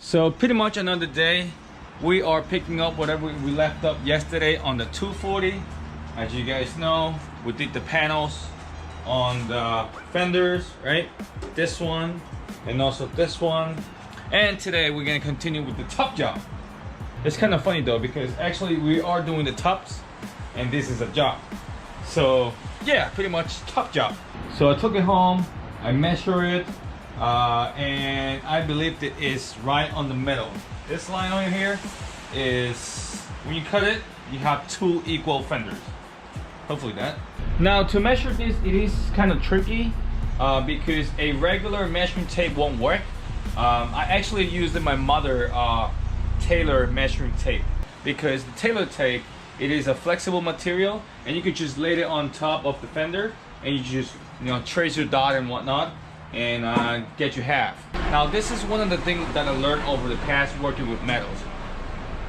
So pretty much another day. We are picking up whatever we left up yesterday on the 240. As you guys know, we did the panels on the fenders, right? This one and also this one. And today we're gonna continue with the top job. It's kind of funny though, because actually we are doing the tops and this is a job. So yeah, pretty much top job. So I took it home, I measured it, and I believe it is right on the middle. This line over here is, when you cut it, you have 2 equal fenders. Hopefully that. Now to measure this, it is kind of tricky because a regular measuring tape won't work. I actually used my mother Taylor measuring tape, because the Taylor tape, it is a flexible material and you could just lay it on top of the fender and you just, you know, trace your dot and whatnot and get your half. Now this is one of the things that I learned over the past working with metals.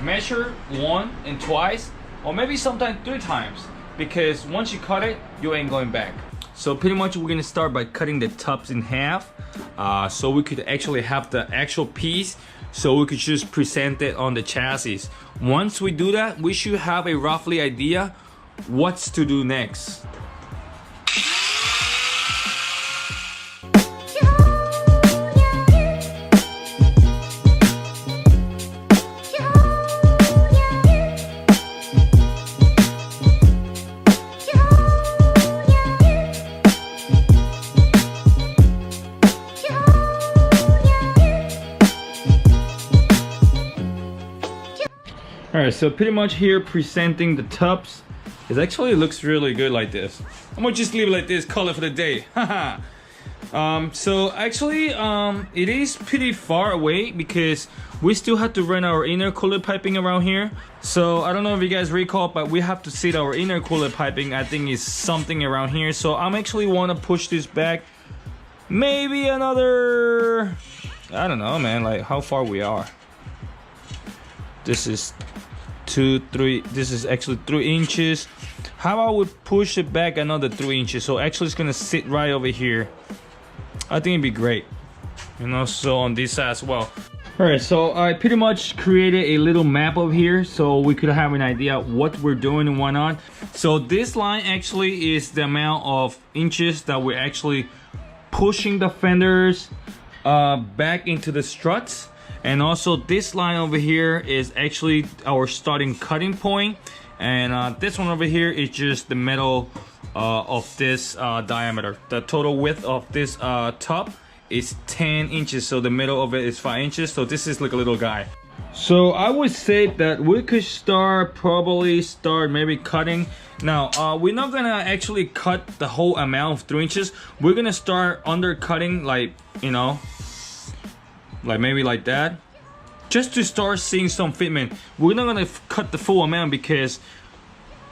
Measure 1 and twice, or maybe sometimes 3 times, because once you cut it, you ain't going back. So pretty much we're gonna start by cutting the tubs in half, so we could actually have the actual piece, so we could just present it on the chassis. Once we do that, we should have a roughly idea what's to do next. Alright, so pretty much here presenting the tubs. It actually looks really good like this. I'm gonna just leave it like this, call it for the day. So actually it is pretty far away because we still have to run our intercooler piping around here. So I don't know if you guys recall, but we have to set our intercooler piping. I think is something around here. So I'm actually want to push this back maybe another, I don't know man, like how far we are. This is 2, 3, this is actually 3 inches. How about we push it back another 3 inches? So actually it's gonna sit right over here. I think it'd be great, you know, so on this side as well. All right, so I pretty much created a little map over here so we could have an idea what we're doing and whatnot. So this line actually is the amount of inches that we're actually pushing the fenders back into the struts. And also this line over here is actually our starting cutting point, and this one over here is just the middle of this diameter. The total width of this top is 10 inches, so the middle of it is 5 inches. So this is like a little guy. So I would say that we could probably start maybe cutting. Now we're not gonna actually cut the whole amount of 3 inches. We're gonna start undercutting, like, you know, like maybe like that, just to start seeing some fitment. We're not gonna cut the full amount, because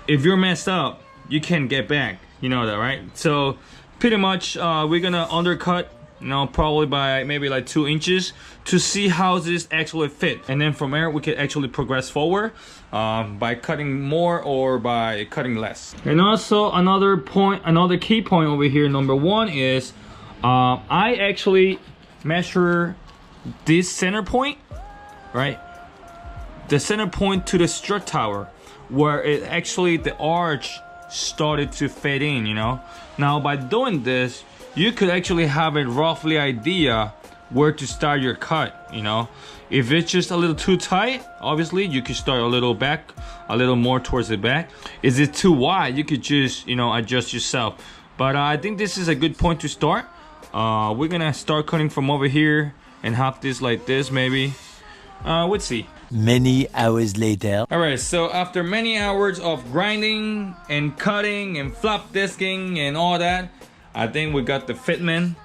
if you're messed up, you can't get back, you know that, right? So pretty much we're gonna undercut, you know, probably by maybe like 2 inches to see how this actually fit, and then from there we can actually progress forward by cutting more or by cutting less. And also another key point over here, number 1, is I actually measure this center point, right? The center point to the strut tower, where it actually, the arch started to fade in, you know. Now by doing this, you could actually have a roughly idea where to start your cut, you know. If it's just a little too tight, obviously you could start a little back, a little more towards the back. Is it too wide, you could just, you know, adjust yourself. But I think this is a good point to start. We're gonna start cutting from over here and have this like this maybe. Let's see. Many hours later. All right, so after many hours of grinding and cutting and flop disking and all that, I think we got the fitment.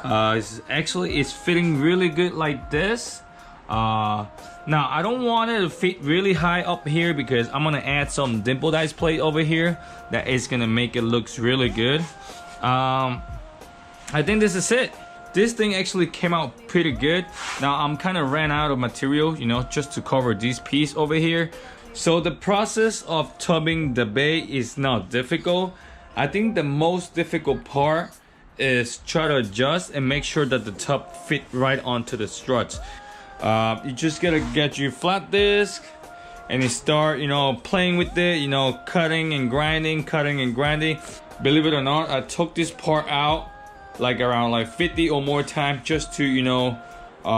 It's fitting really good like this. Now I don't want it to fit really high up here, because I'm gonna add some dimple dice plate over here that is gonna make it looks really good. I think this is it. This thing actually came out pretty good. Now I'm kind of ran out of material, you know, just to cover this piece over here. So the process of tubbing the bay is not difficult. I think the most difficult part is try to adjust and make sure that the tub fit right onto the struts. You just gotta get your flat disc and you start, you know, playing with it, you know, cutting and grinding. Believe it or not, I took this part out like around like 50 or more times just to, you know,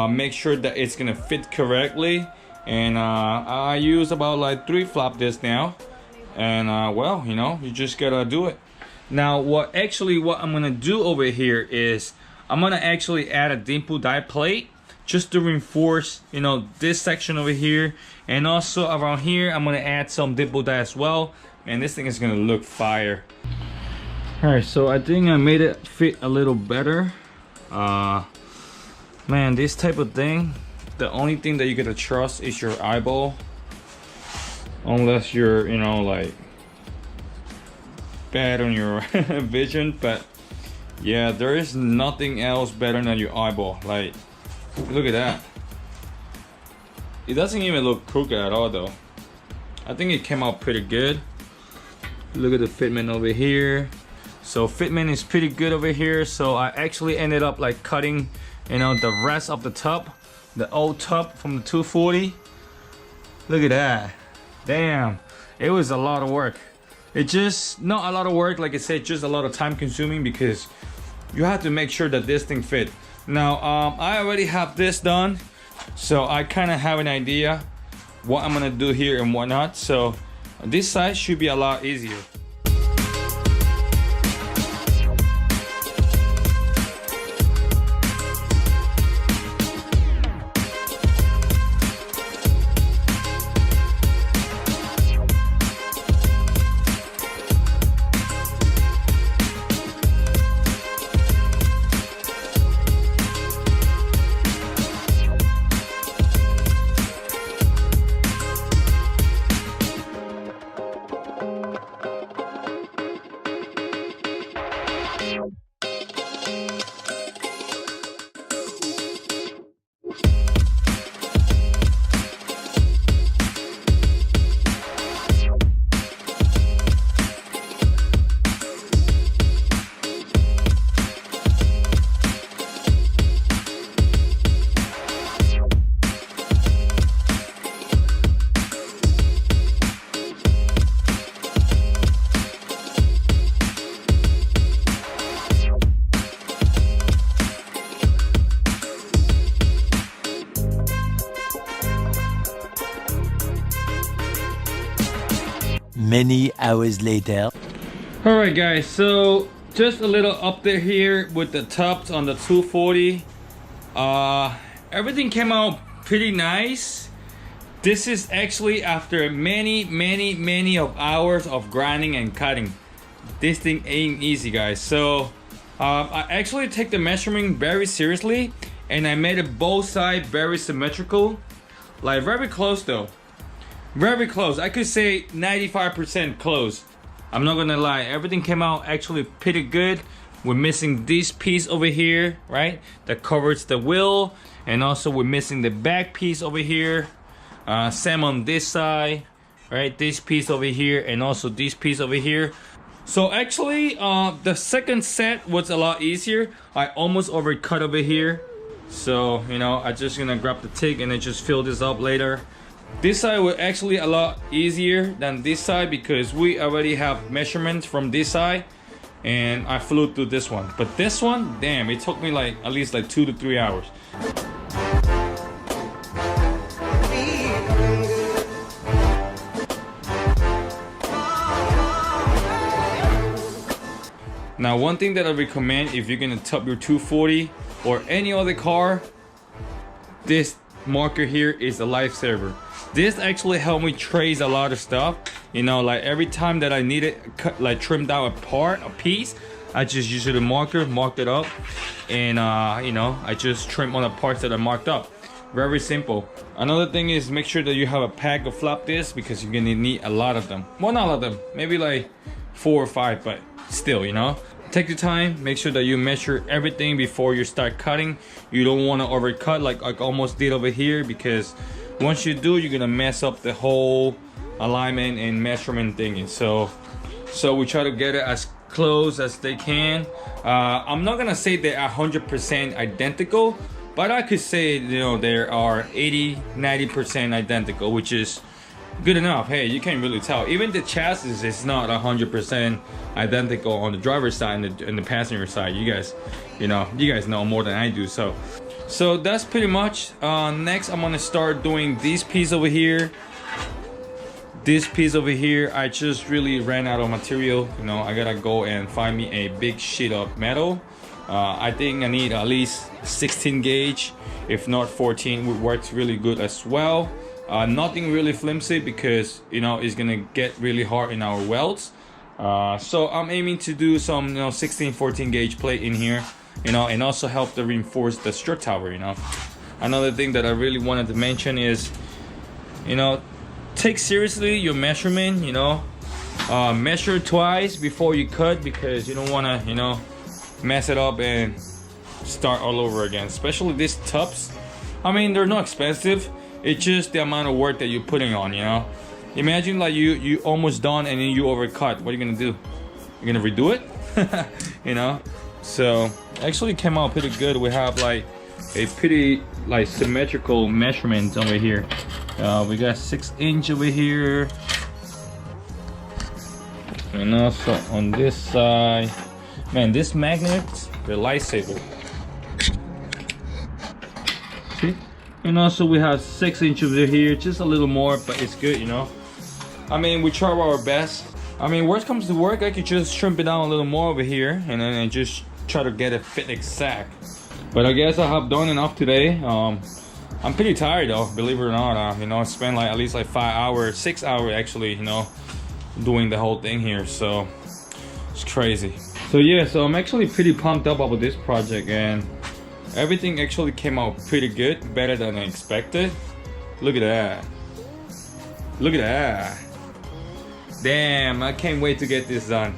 make sure that it's gonna fit correctly. And I use about like 3 flap discs now. And well, you know, you just gotta do it. Now what I'm gonna do over here is I'm gonna actually add a dimple die plate just to reinforce, you know, this section over here. And also around here, I'm gonna add some dimple die as well. And this thing is gonna look fire. All right, so I think I made it fit a little better. Man, this type of thing, the only thing that you gotta trust is your eyeball. Unless you're, you know, like bad on your vision. But yeah, there is nothing else better than your eyeball. Like, look at that. It doesn't even look crooked at all though. I think it came out pretty good. Look at the fitment over here. So fitment is pretty good over here. So I actually ended up like cutting, you know, the rest of the tub, the old tub from the 240. Look at that. Damn, it was a lot of work. It just, not a lot of work, like I said, just a lot of time consuming because you have to make sure that this thing fit. Now, I already have this done, so I kind of have an idea what I'm gonna do here and whatnot. So this side should be a lot easier. Many hours later. Alright guys, so just a little update here with the tubs on the 240. Everything came out pretty nice. This is actually after many of hours of grinding and cutting. This thing ain't easy, guys. So I actually take the measurement very seriously, and I made it both sides very symmetrical, like very close though. Very close. I could say 95% close. I'm not gonna lie, everything came out actually pretty good. We're missing this piece over here, right? That covers the wheel. And also we're missing the back piece over here. Same on this side, right? This piece over here and also this piece over here. So actually, the second set was a lot easier. I almost overcut over here. So, you know, I'm just gonna grab the TIG and then just fill this up later. This side was actually a lot easier than this side because we already have measurements from this side and I flew through this one. But this one, damn, it took me like at least like 2 to 3 hours. Now, one thing that I recommend if you're gonna tub your 240 or any other car, this marker here is a lifesaver. This actually helped me trace a lot of stuff. You know, like every time that I needed cut, like trimmed out a part, a piece, I just used the marker, marked it up, and you know, I just trim on the parts that I marked up. Very simple. Another thing is make sure that you have a pack of flap discs because you're gonna need a lot of them. Well, not a lot of them, maybe like 4 or 5, but still, you know. Take your time, make sure that you measure everything before you start cutting. You don't want to overcut like I almost did over here, because once you do, you're gonna mess up the whole alignment and measurement thing. So we try to get it as close as they can. I'm not gonna say they're 100% identical, but I could say, you know, there are 80-90% identical, which is good enough. Hey, you can't really tell. Even the chassis is not 100% identical on the driver's side and the passenger side. You guys know more than I do. So that's pretty much. Next, I'm gonna start doing this piece over here. This piece over here, I just really ran out of material. You know, I gotta go and find me a big sheet of metal. I think I need at least 16 gauge, if not 14, which works really good as well. Nothing really flimsy because, you know, it's gonna get really hard in our welds. So I'm aiming to do some, you know, 16-14 gauge plate in here, you know, and also help to reinforce the strut tower. You know, another thing that I really wanted to mention is, you know, take seriously your measurement. You know, measure twice before you cut, because you don't want to, you know, mess it up and start all over again. Especially these TUBS. I mean, they're not expensive. It's just the amount of work that you're putting on. You know, imagine like you almost done and then you overcut. What are you gonna do? You're gonna redo it? You know. So actually it came out pretty good. We have like a pretty like symmetrical measurement over here. We got 6" over here, and also on this side. Man, these magnets, they're lifesaver. See? And also we have 6" over here, just a little more, but it's good, you know. I mean, we try our best. I mean, worst comes to work, I could just trim it down a little more over here, and then I just try to get it fit exact. But I guess I have done enough today. I'm pretty tired though, believe it or not. You know, I spent like at least like 5 hours, 6 hours actually, you know, doing the whole thing here. So it's crazy. So yeah, so I'm actually pretty pumped up about this project, and everything actually came out pretty good, better than I expected. Look at that. Look at that. Damn, I can't wait to get this done.